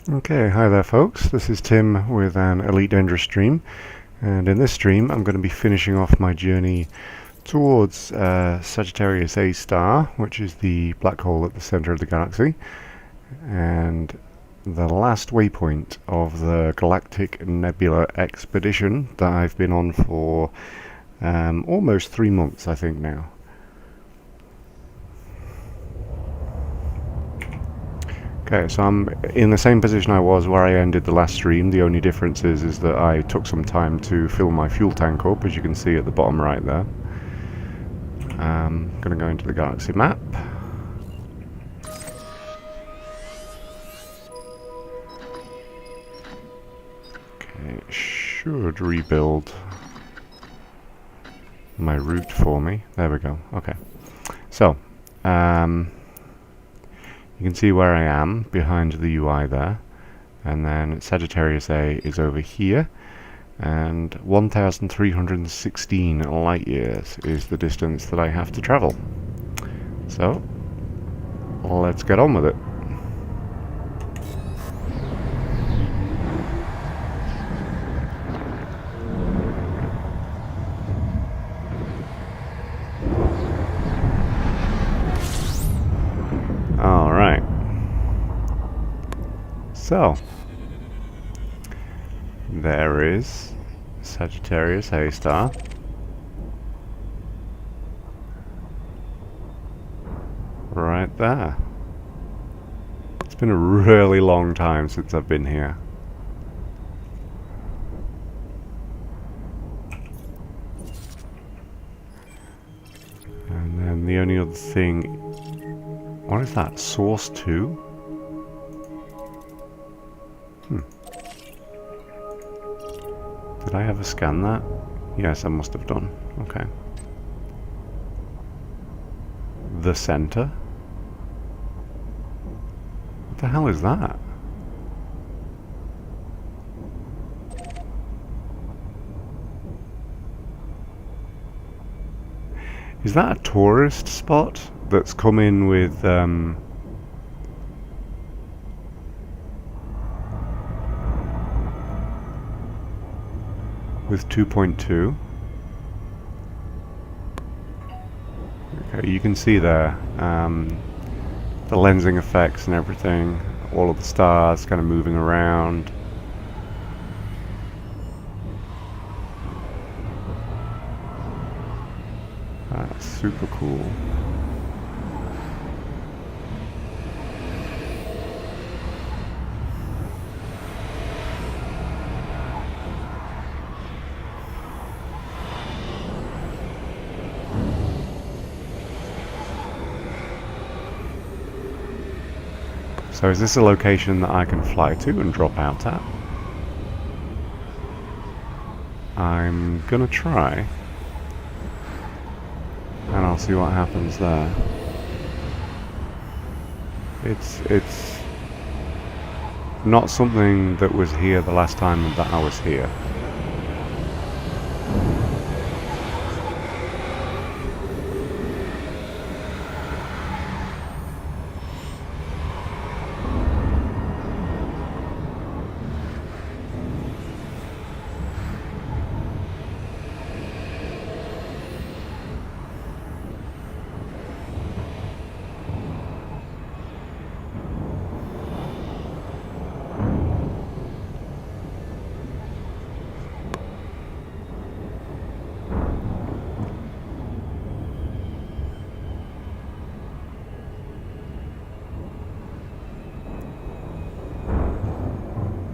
Okay, hi there folks, this is Tim with an Elite Dangerous stream, and in this stream I'm going to be finishing off my journey towards Sagittarius A star, which is the black hole at the center of the galaxy, and the last waypoint of the Galactic Nebula expedition that I've been on for almost 3 months I think now. Okay, so I'm in the same position I was where I ended the last stream. The only difference is that I took some time to fill my fuel tank up, as you can see at the bottom right there. I'm going to go into the galaxy map. Okay, it should rebuild my route for me. There we go. Okay, so you can see where I am behind the UI there, and then Sagittarius A is over here, and 1,316 light years is the distance that I have to travel. So, let's get on with it. Alright. So, there is Sagittarius A star. Right there. It's been a really long time since I've been here. And then the only other thing... What is that? Source 2? Did I ever scan that? Yes, I must have done. Okay. The center? What the hell is that? Is that a tourist spot that's come in with with 2.2? Okay, you can see there the lensing effects and everything, all of the stars kind of moving around. That's super cool. So is this a location that I can fly to and drop out at? I'm gonna try, and I'll see what happens there. It's not something that was here the last time that I was here.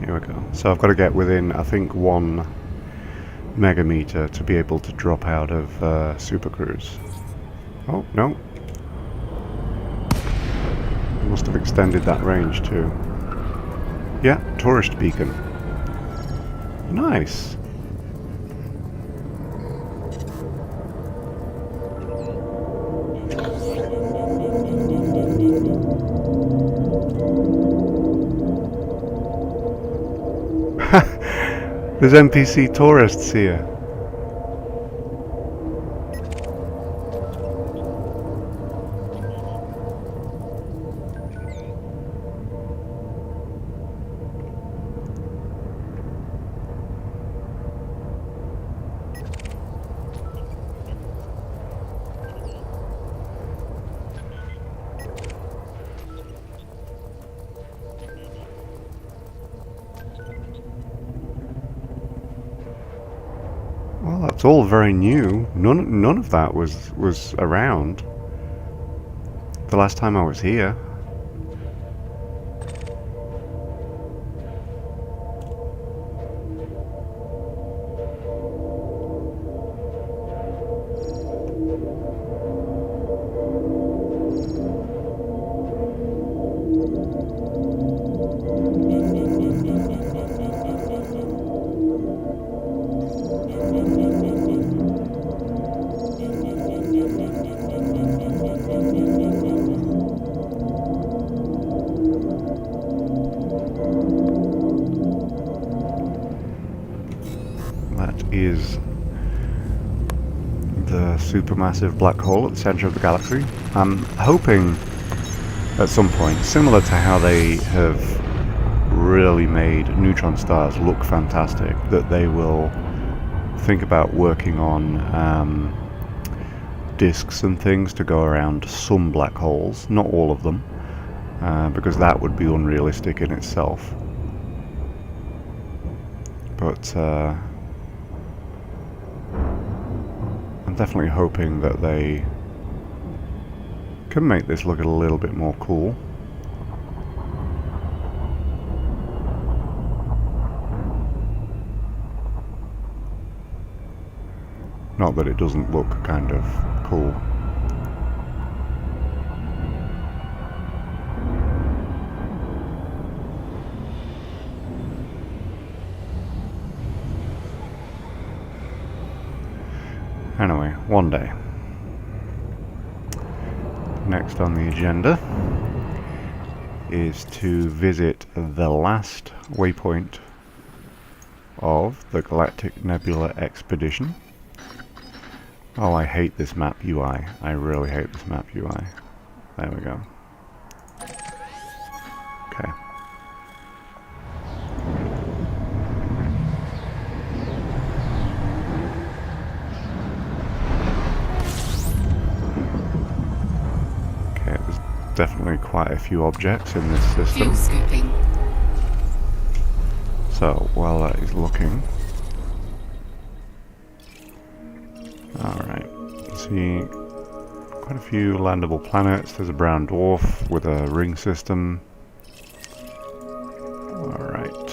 Here we go. So I've got to get within, I think, 1 megameter to be able to drop out of Super Cruise. Oh, no. I must have extended that range too. Yeah, tourist beacon. Nice. There's NPC tourists here. It's all very new. None of that was around the last time I was here. Is the supermassive black hole at the center of the galaxy. I'm hoping at some point, similar to how they have really made neutron stars look fantastic, that they will think about working on disks and things to go around some black holes, not all of them, because that would be unrealistic in itself. But I'm definitely hoping that they can make this look a little bit more cool. Not that it doesn't look kind of cool. Anyway, one day. Next on the agenda is to visit the last waypoint of the Galactic Nebula expedition. Oh, I hate this map UI. I really hate this map UI. There we go. Okay. Definitely quite a few objects in this system. So while that is looking, alright, see quite a few landable planets. There's a brown dwarf with a ring system. Alright,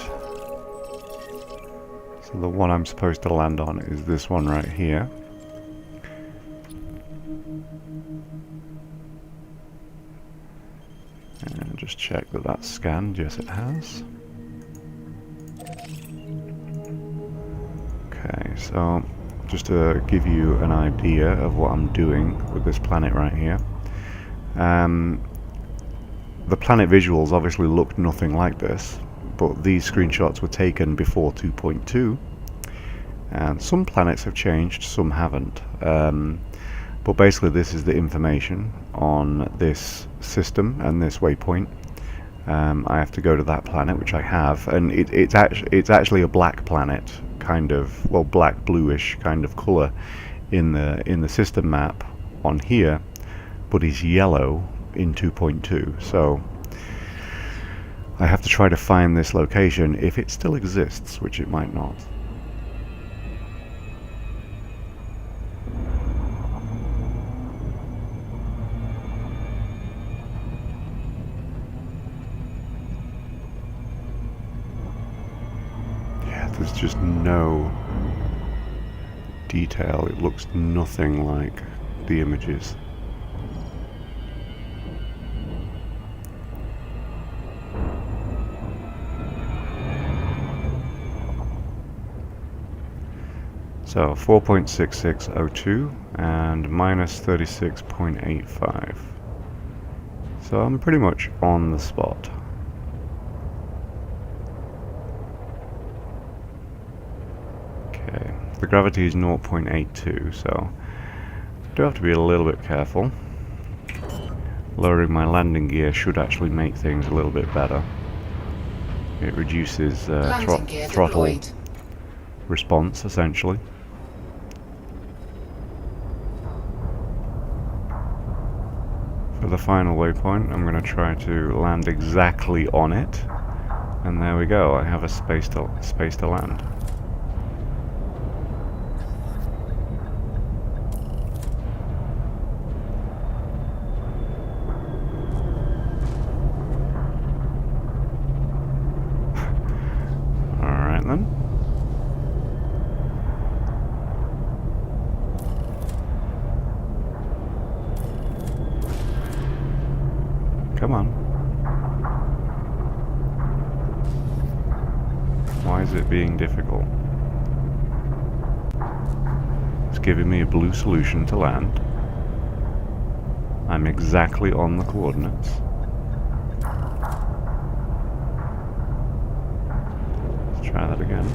so the one I'm supposed to land on is this one right here. And just check that that's scanned. Yes, it has. Okay, so just to give you an idea of what I'm doing with this planet right here. The planet visuals obviously looked nothing like this, but these screenshots were taken before 2.2, and some planets have changed, some haven't. But basically this is the information on this system and this waypoint. I have to go to that planet, which I have, and it's actually a black planet, kind of, well, black bluish kind of color in the system map on here, but is yellow in 2.2. So I have to try to find this location if it still exists, which it might not. There's just no detail. It looks nothing like the images. So 4.6602 and minus 36.85. So I'm pretty much on the spot. The gravity is 0.82, so I do have to be a little bit careful. Lowering my landing gear should actually make things a little bit better. It reduces throttle response, essentially. For the final waypoint, I'm going to try to land exactly on it, and there we go. I have a space to land. Come on. Why is it being difficult? It's giving me a blue solution to land. I'm exactly on the coordinates. Let's try that again.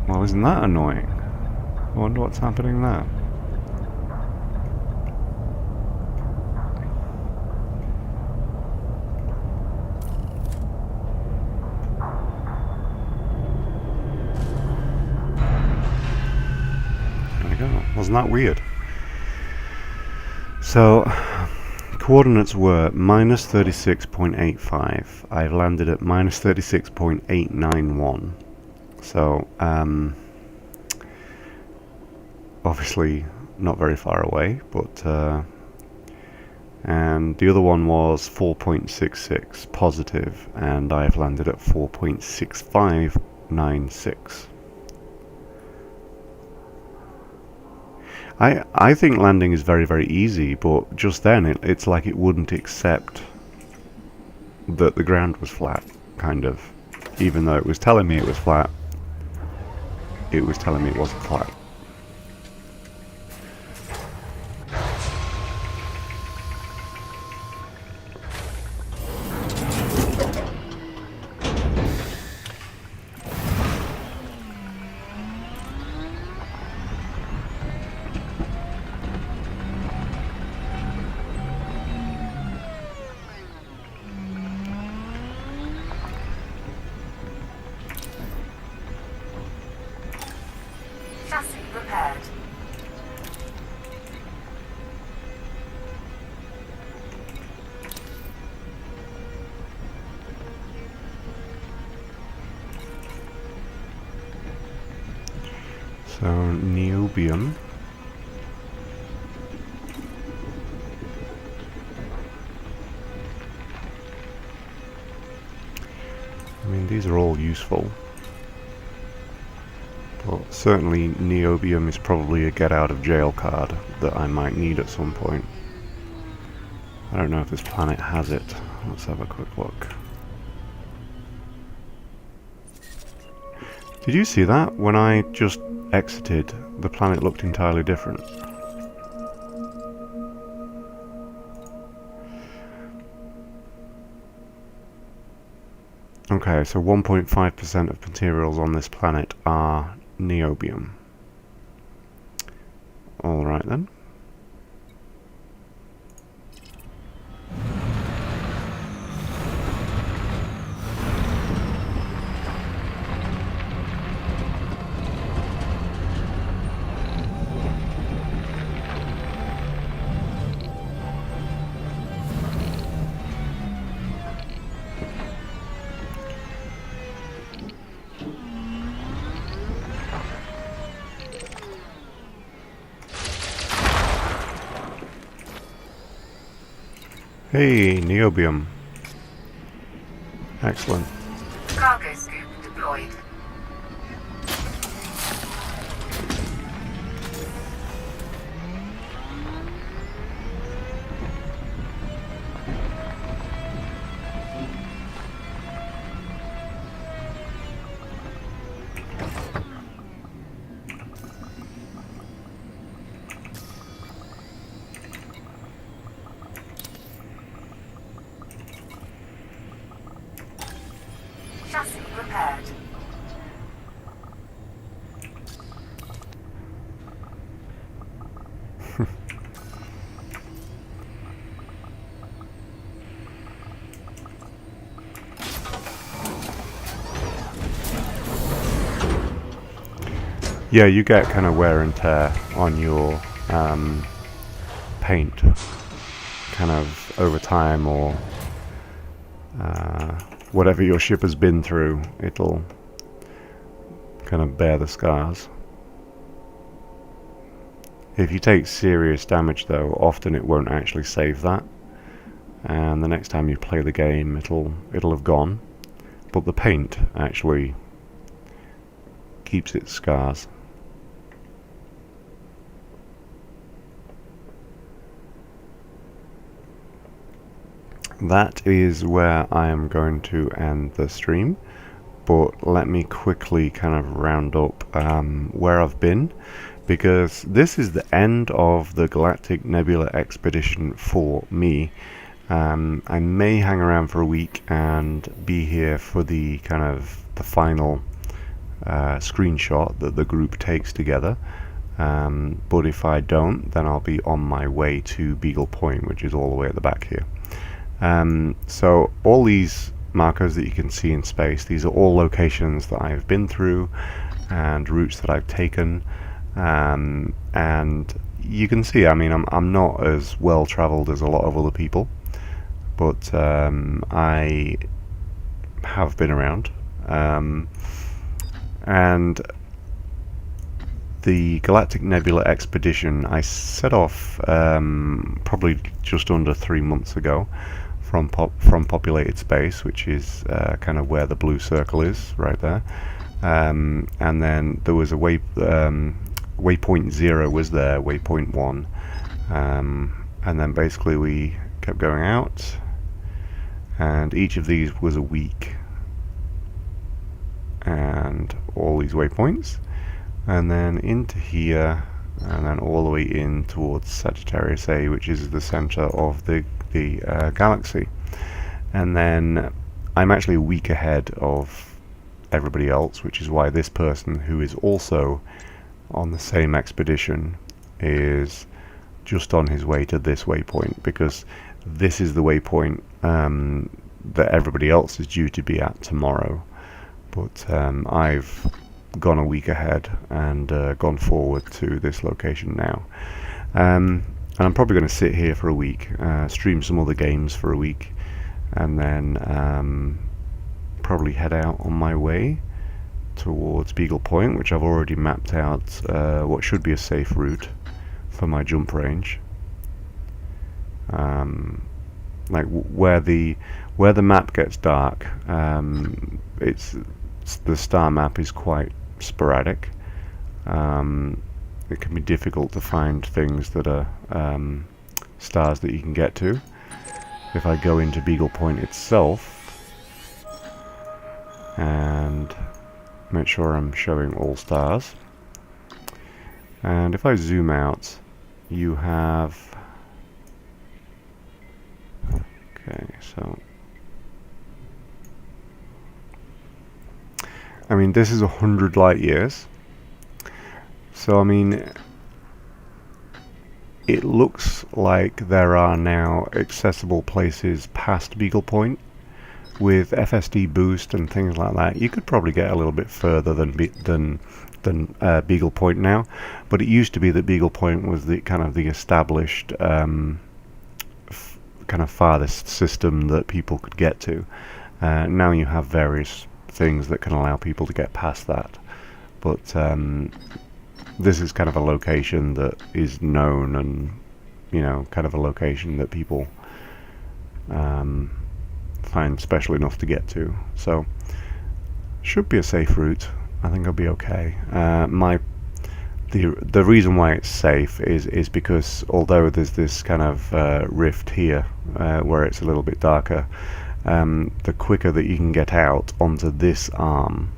Well, isn't that annoying? I wonder what's happening there. There we go. Wasn't that weird? So, coordinates were minus 36.85. I've landed at minus 36.891. So, obviously not very far away, but and the other one was 4.66 positive, and I've landed at 4.6596. I think landing is very, very easy, but just then it's like it wouldn't accept that the ground was flat, kind of. Even though it was telling me it was flat, it was telling me it wasn't flat. Chassis repaired. So, niobium. I mean, these are all useful. But certainly niobium is probably a get out of jail card that I might need at some point. I don't know if this planet has it. Let's have a quick look. Did you see that? When I just exited, the planet looked entirely different. Okay, so 1.5% of materials on this planet are niobium. Alright then. Hey, niobium. Excellent. Cargo scoop deployed. Chassis repaired. Yeah, you get kind of wear and tear on your paint, kind of over time, or whatever your ship has been through, it'll kind of bear the scars. If you take serious damage though, often it won't actually save that. and the next time you play the game it'll have gone, but the paint actually keeps its scars. That is where I am going to end the stream, but let me quickly kind of round up where I've been, because this is the end of the Galactic Nebula expedition for me. I may hang around for a week and be here for the kind of the final screenshot that the group takes together, but if I don't, then I'll be on my way to Beagle Point, which is all the way at the back here. So all these markers that you can see in space, these are all locations that I've been through and routes that I've taken, and you can see, I mean, I'm not as well traveled as a lot of other people, but I have been around, and the Galactic Nebula expedition I set off probably just under 3 months ago from populated space, which is kind of where the blue circle is, right there. And then there was a waypoint 0 was there, waypoint 1, and then basically we kept going out, and each of these was a week, and all these waypoints, and then into here, and then all the way in towards Sagittarius A, which is the center of the galaxy. And then I'm actually a week ahead of everybody else, which is why this person, who is also on the same expedition, is just on his way to this waypoint, because this is the waypoint that everybody else is due to be at tomorrow. But I've gone a week ahead and gone forward to this location now. And I'm probably going to sit here for a week, stream some other games for a week, and then probably head out on my way towards Beagle Point, which I've already mapped out what should be a safe route for my jump range. Like where the map gets dark, the star map is quite sporadic. It can be difficult to find things that are stars that you can get to. If I go into Beagle Point itself and make sure I'm showing all stars, and if I zoom out, you have, okay, so I mean, this is 100 light years. So, I mean, it looks like there are now accessible places past Beagle Point with FSD boost and things like that. You could probably get a little bit further than Beagle Point now, but it used to be that Beagle Point was the kind of the established kind of farthest system that people could get to. Now you have various things that can allow people to get past that, but this is kind of a location that is known, and you know, kind of a location that people find special enough to get to. So should be a safe route. I think I'll be okay. The reason why it's safe is because although there's this kind of rift here where it's a little bit darker, the quicker that you can get out onto this arm,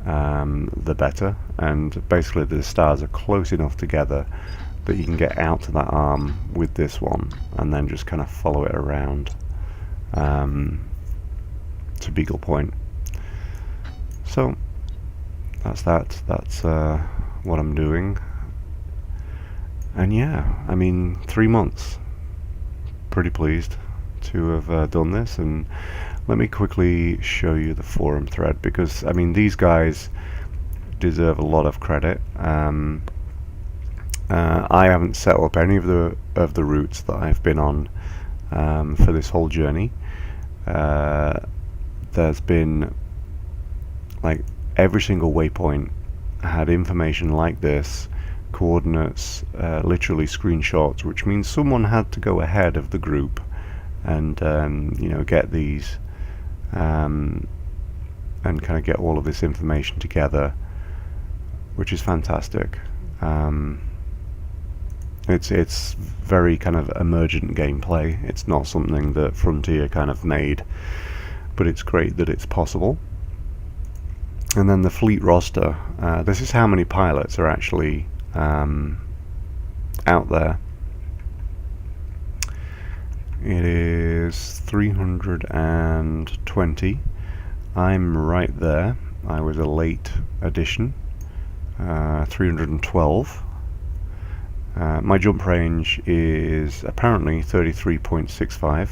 the better. And basically the stars are close enough together that you can get out to that arm with this one and then just kind of follow it around to Beagle Point. So that's what I'm doing. And yeah, I mean, 3 months. Pretty pleased to have done this. And let me quickly show you the forum thread, because I mean, these guys deserve a lot of credit. I haven't set up any of the routes that I've been on for this whole journey. There's been, like, every single waypoint had information like this, coordinates, literally screenshots, which means someone had to go ahead of the group and you know, get these and kind of get all of this information together, which is fantastic. It's very kind of emergent gameplay. It's not something that Frontier kind of made, but it's great that it's possible. And then the fleet roster. This is how many pilots are actually out there. It is 320. I'm right there. I was a late addition. 312. My jump range is apparently 33.65,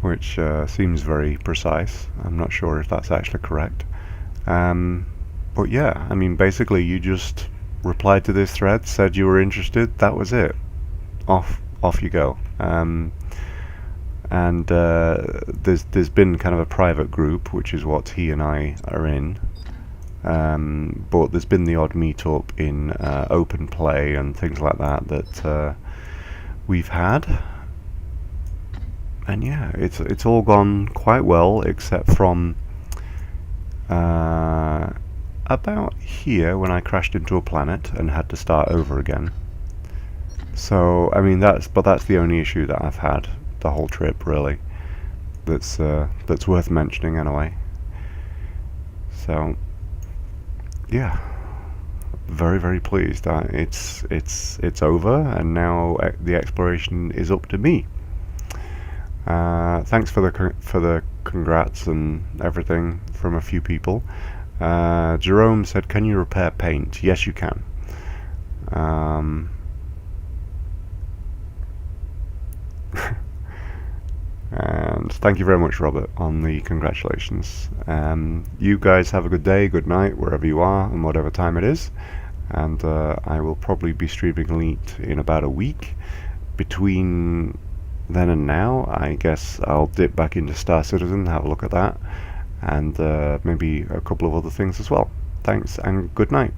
which seems very precise. I'm not sure if that's actually correct. But yeah, I mean, basically you just replied to this thread, said you were interested, that was it. Off you go. There's been kind of a private group, which is what he and I are in. But there's been the odd meetup in open play and things like that we've had, and yeah, it's all gone quite well, except from about here when I crashed into a planet and had to start over again. So I mean that's the only issue that I've had the whole trip, really. That's worth mentioning anyway. So. Yeah, very, very pleased. It's over, and now the exploration is up to me. Thanks for the congrats and everything from a few people. Jerome said, "Can you repair paint?" Yes, you can. And thank you very much, Robert, on the congratulations. You guys have a good day, good night, wherever you are, and whatever time it is. And I will probably be streaming Elite in about a week. Between then and now, I guess I'll dip back into Star Citizen, have a look at that, and maybe a couple of other things as well. Thanks, and good night.